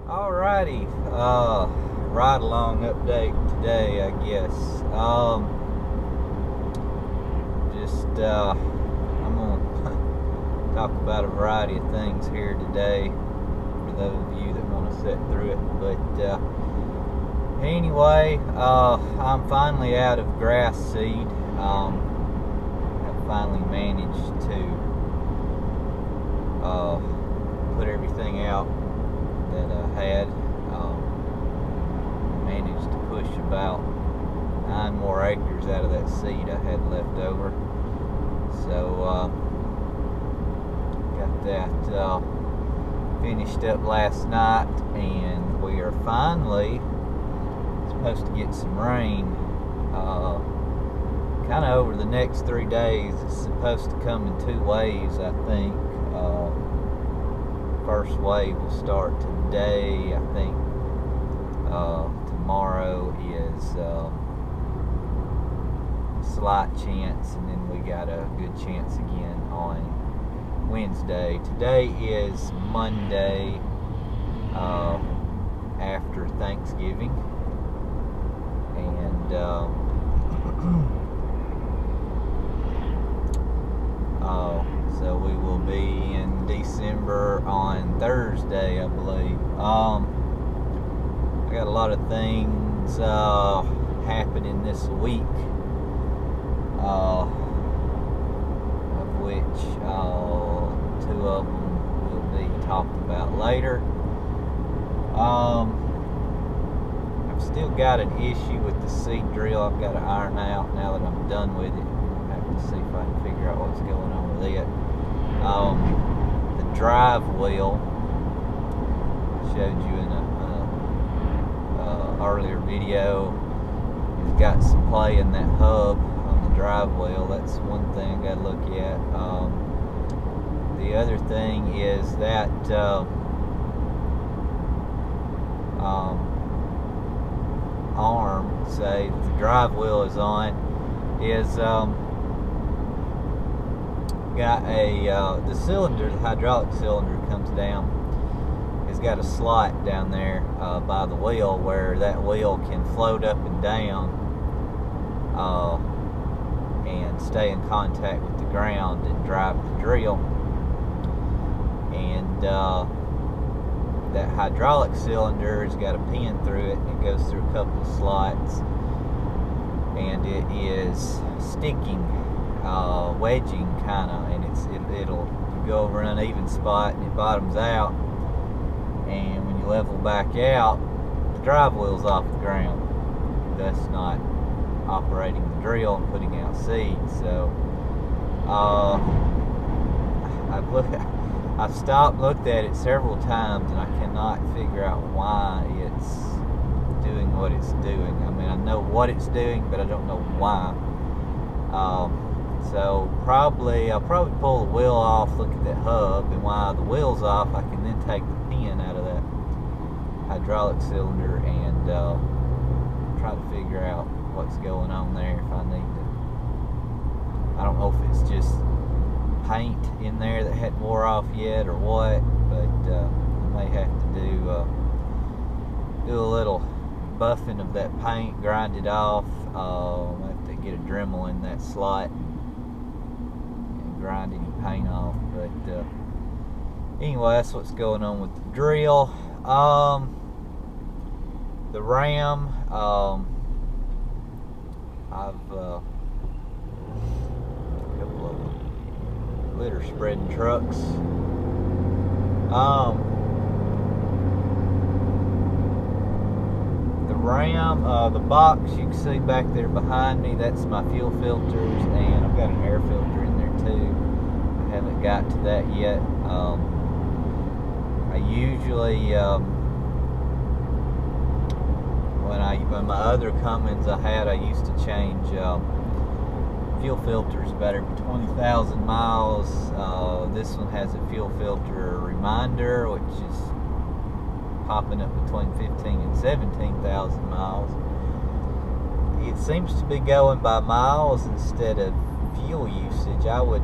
Alrighty, ride along update today, I guess. I'm gonna talk about a variety of things here today for those of you that want to sit through it. But anyway, I'm finally out of grass seed. I've finally managed to put everything out that I had. Managed to push about 9 more acres out of that seed I had left over. So got that finished up last night, and we are finally supposed to get some rain kind of over the next 3 days. It's supposed to come in 2 waves, I think. First wave will start today. I think tomorrow is slight chance, and then we got a good chance again on Wednesday. Today is Monday after Thanksgiving, and so we will be in December on Thursday, I believe. I got a lot of things happening this week, of which 2 of them will be talked about later. I've still got an issue with the seed drill. I've got to iron out now that I'm done with it. I have to see if I can figure out what's going on with it. The drive wheel, showed you in a earlier video, it's got some play in that hub on the drive wheel. That's one thing I got to look at. The other thing is that arm, say that the drive wheel is on, is got a the cylinder, the hydraulic cylinder comes down. It's got a slot down there by the wheel where that wheel can float up and down and stay in contact with the ground and drive the drill. And that hydraulic cylinder has got a pin through it, and it goes through a couple of slots, and it is sticking, wedging kind of, and it'll go over an uneven spot and it bottoms out, and when you level back out, the drive wheel's off the ground, thus not operating the drill and putting out seed. So I've stopped, looked at it several times, and I cannot figure out why it's doing what it's doing. I mean, I know what it's doing, but I don't know why. So I'll probably pull the wheel off, look at that hub, and while the wheel's off, I can then take the pin out of that hydraulic cylinder and try to figure out what's going on there if I need to. I don't know if it's just paint in there that hadn't wore off yet or what, but I may have to do a little buffing of that paint, grind it off. I'll have to get a Dremel in that slot and grind any paint off. But anyway, that's what's going on with the drill. The Ram, I've couple of litter spreading trucks. The Ram, the box you can see back there behind me, that's my fuel filters, and I've got an air filter in there too. I haven't got to that yet. I usually when my other Cummins I used to change fuel filters about every 20,000 miles. This one has a fuel filter reminder, which is popping up between 15 and 17,000 miles. It seems to be going by miles instead of fuel usage. I would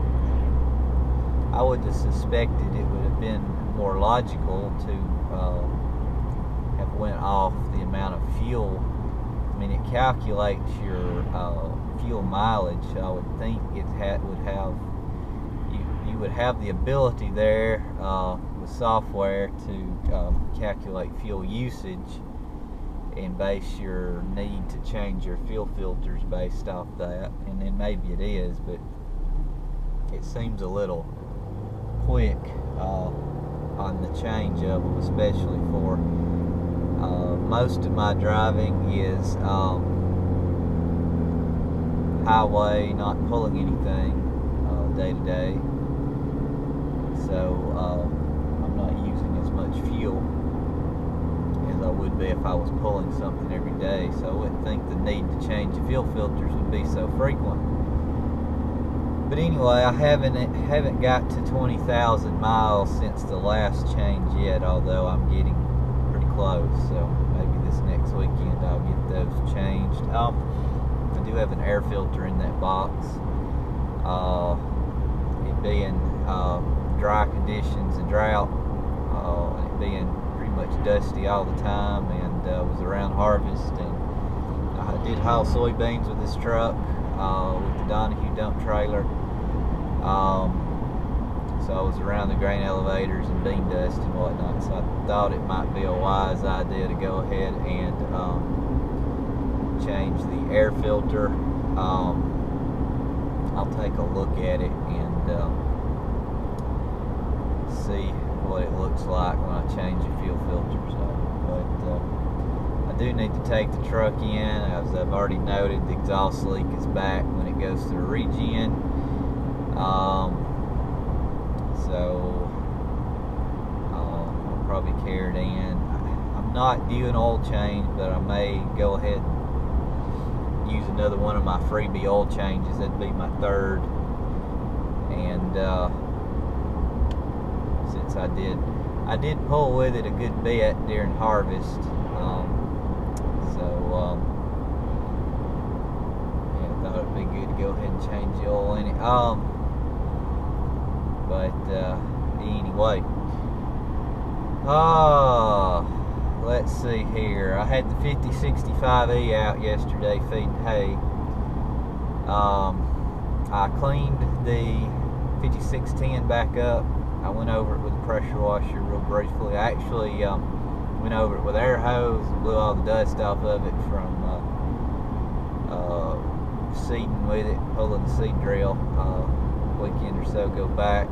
have suspected it would have been more logical to calculates your fuel mileage. I would think it would have you would have the ability there with software to calculate fuel usage and base your need to change your fuel filters based off that. And then maybe it is, but it seems a little quick on the change of them, especially for most of my driving is highway, not pulling anything day to day, so I'm not using as much fuel as I would be if I was pulling something every day, so I wouldn't think the need to change the fuel filters would be so frequent. But anyway, I haven't got to 20,000 miles since the last change yet, although I'm getting pretty close, so maybe this next weekend I'll get those changed. I do have an air filter in that box. It being dry conditions and drought, and it being pretty much dusty all the time, and was around harvest, and I did haul soybeans with this truck with the Donahue dump trailer. So I was around the grain elevators and bean dust and whatnot, so I thought it might be a wise idea to go ahead and change the air filter. I'll take a look at it and see what it looks like when I change the fuel filters. But I do need to take the truck in. As I've already noted, the exhaust leak is back when it goes through regen. So I'll probably carry it in. I'm not due an oil change, but I may go ahead and use another one of my freebie oil changes. That'd be my third. And since I did pull with it a good bit during harvest, yeah, I thought it'd be good to go ahead and change the oil in it. Anyway, let's see here. I had the 5065E out yesterday feeding hay. I cleaned the 5610 back up. I went over it with a pressure washer real briefly. I actually went over it with air hose and blew all the dust off of it from seeding with it, pulling the seed drill a weekend or so ago back.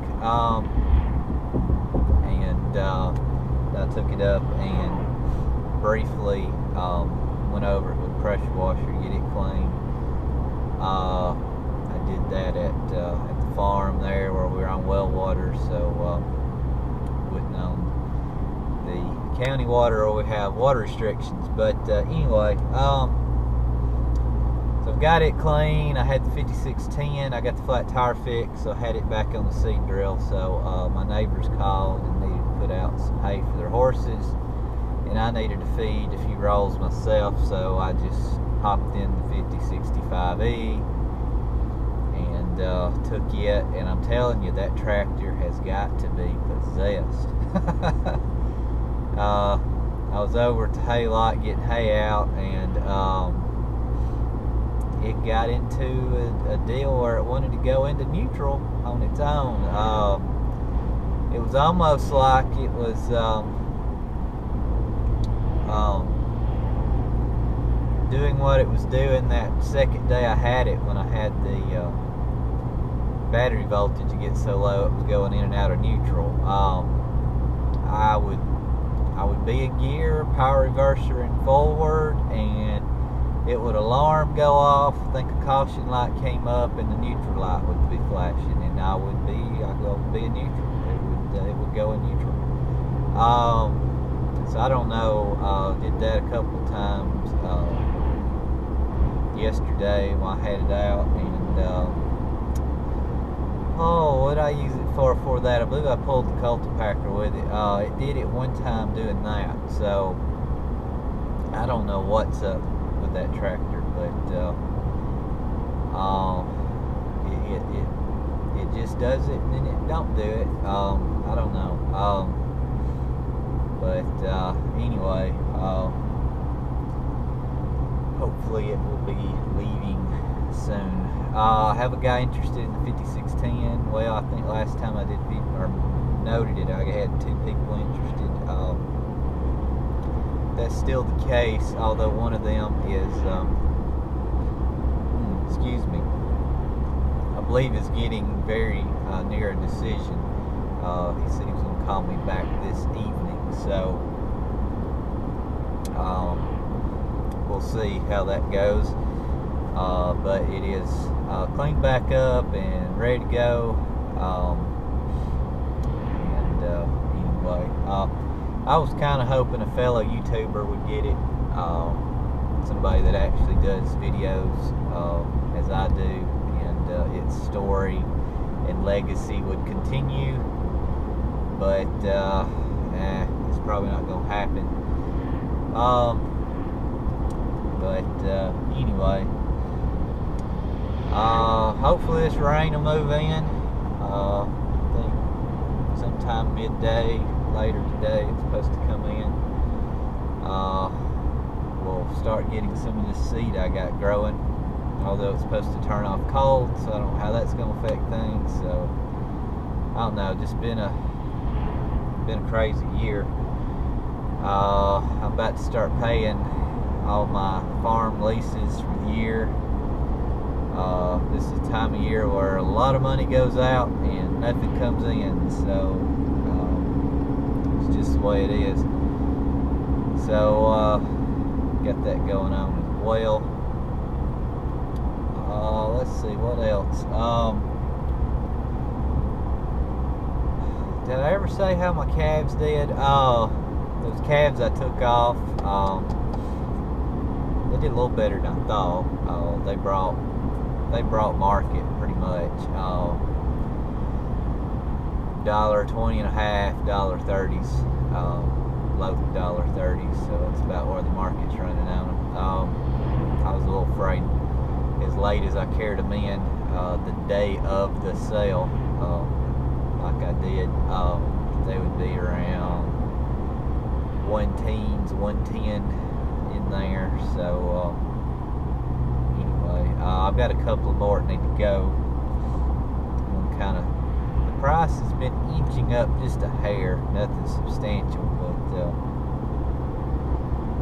I took it up and briefly went over it with a pressure washer to get it clean. I did that at the farm there where we were on well water, so wouldn't on the county water or we have water restrictions. But anyway, so I've got it clean. I had the 5610. I got the flat tire fixed, so I had it back on the seed drill. So my neighbors called and needed to put out some hay for their horses, and I needed to feed a few rolls myself, so I just hopped in the 5065E and took it. And I'm telling you, that tractor has got to be possessed. I was over at the hay lot getting hay out, and it got into a deal where it wanted to go into neutral on its own. It was almost like it was doing what it was doing that second day I had it, when I had the battery voltage get so low it was going in and out of neutral. I would be in gear, power reverser in forward, and it would alarm go off, I think a caution light came up, and the neutral light would be flashing, and I would be in neutral. It would go in neutral. So I don't know. Did that a couple of times yesterday when I had it out, and what did I use it for that? I believe I pulled the cultipacker with it. It did it one time doing that. So I don't know what's up with that tractor, but it just does it and then it don't do it. I don't know. Anyway, hopefully it will be leaving soon. I have a guy interested in the 5610. Well, I think last time I did noted it, I had 2 people interested. That's still the case, although one of them is, excuse me, I believe is getting very near a decision. He said he was going to call me back this evening, so we'll see how that goes. But it is cleaned back up and ready to go. Anyway, I was kind of hoping a fellow YouTuber would get it, somebody that actually does videos as I do, and its story and legacy would continue, but it's probably not going to happen. Anyway, hopefully this rain will move in. I think sometime midday, later today, it's supposed to come in. We'll start getting some of this seed I got growing, although it's supposed to turn off cold, so I don't know how that's going to affect things. So I don't know, just been a crazy year. I'm about to start paying all my farm leases for the year. This is the time of year where a lot of money goes out and nothing comes in, so it's just the way it is. So got that going on as well. Let's see, what else? Did I ever say how my calves did? Those calves I took off, they did a little better than I thought. They brought market pretty much. $1.20.5, $1.30s, low $1.30s, so it's about where the market's running on them. I was a little afraid as late as I carried them in the day of the sale, like I did, they would be around 110 in there. So anyway, I've got a couple of more that need to go. The price has been inching up just a hair, nothing substantial, but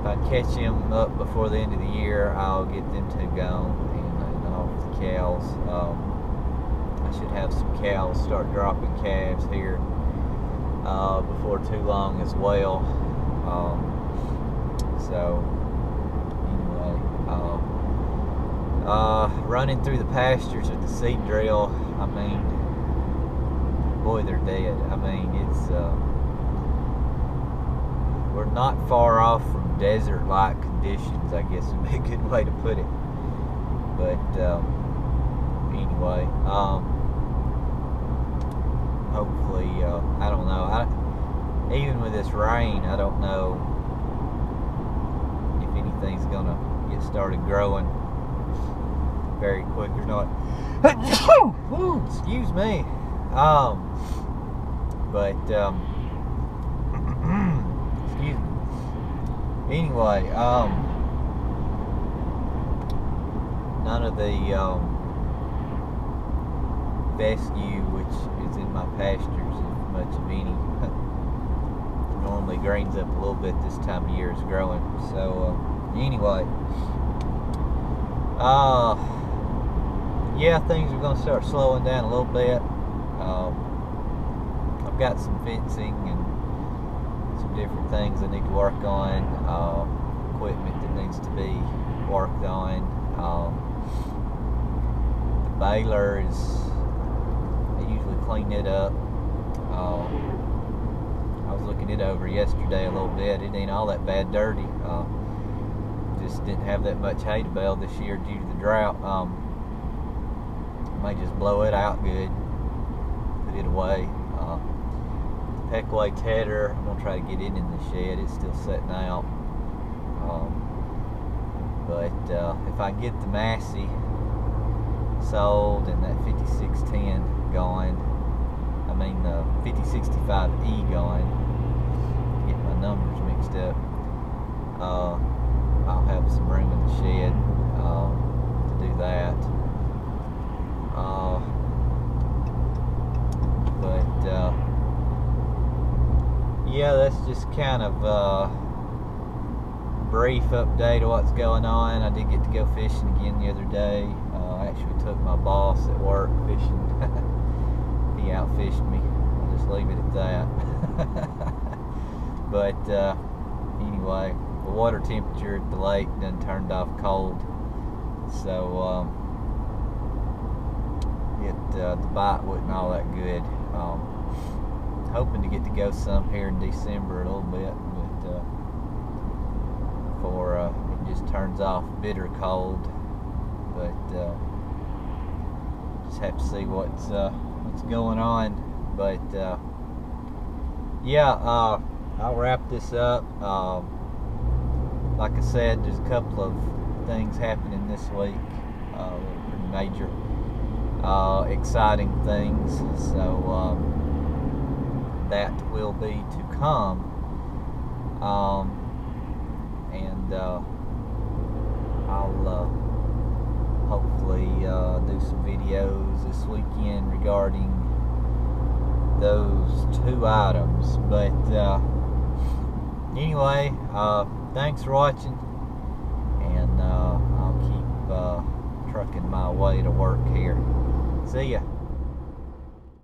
if I catch them up before the end of the year, I'll get them two gone and off the cows. I should have some cows start dropping calves here before too long as well. So anyway, running through the pastures with the seed drill, I mean, boy, they're dead. I mean, it's we're not far off from desert-like conditions, I guess would be a good way to put it. But anyway, hopefully, I don't know. Even with this rain, I don't know if anything's gonna get started growing very quick or not. Excuse me. Excuse me. Anyway, none of the fescue, which is in my pastures, if much of any, normally greens up a little bit this time of year is growing. So anyway, yeah, things are going to start slowing down a little bit. I've got some fencing and some different things I need to work on, equipment that needs to be worked on. The baler is, I usually clean it up. I was looking it over yesterday a little bit. It ain't all that bad dirty. Just didn't have that much hay to bale this year due to the drought. I may just blow it out good, put it away. Peckway tedder, I'm gonna try to get it in the shed. It's still setting out. But if I get the Massey sold and that 5610 going, I mean the 5065E going, get my numbers mixed up, I'll have some room in the shed just kind of brief update of what's going on. I did get to go fishing again the other day. I actually took my boss at work fishing. He outfished me. I'll just leave it at that. But anyway, the water temperature at the lake done turned off cold, so the bite wasn't all that good. Hoping to get to go some here in December a little bit, but before it just turns off bitter cold. But just have to see what's going on. But yeah, I'll wrap this up. Like I said, there's a couple of things happening this week, pretty major, exciting things. So that will be to come. And I'll hopefully do some videos this weekend regarding those two items. But anyway, thanks for watching, and I'll keep trucking my way to work here. See ya.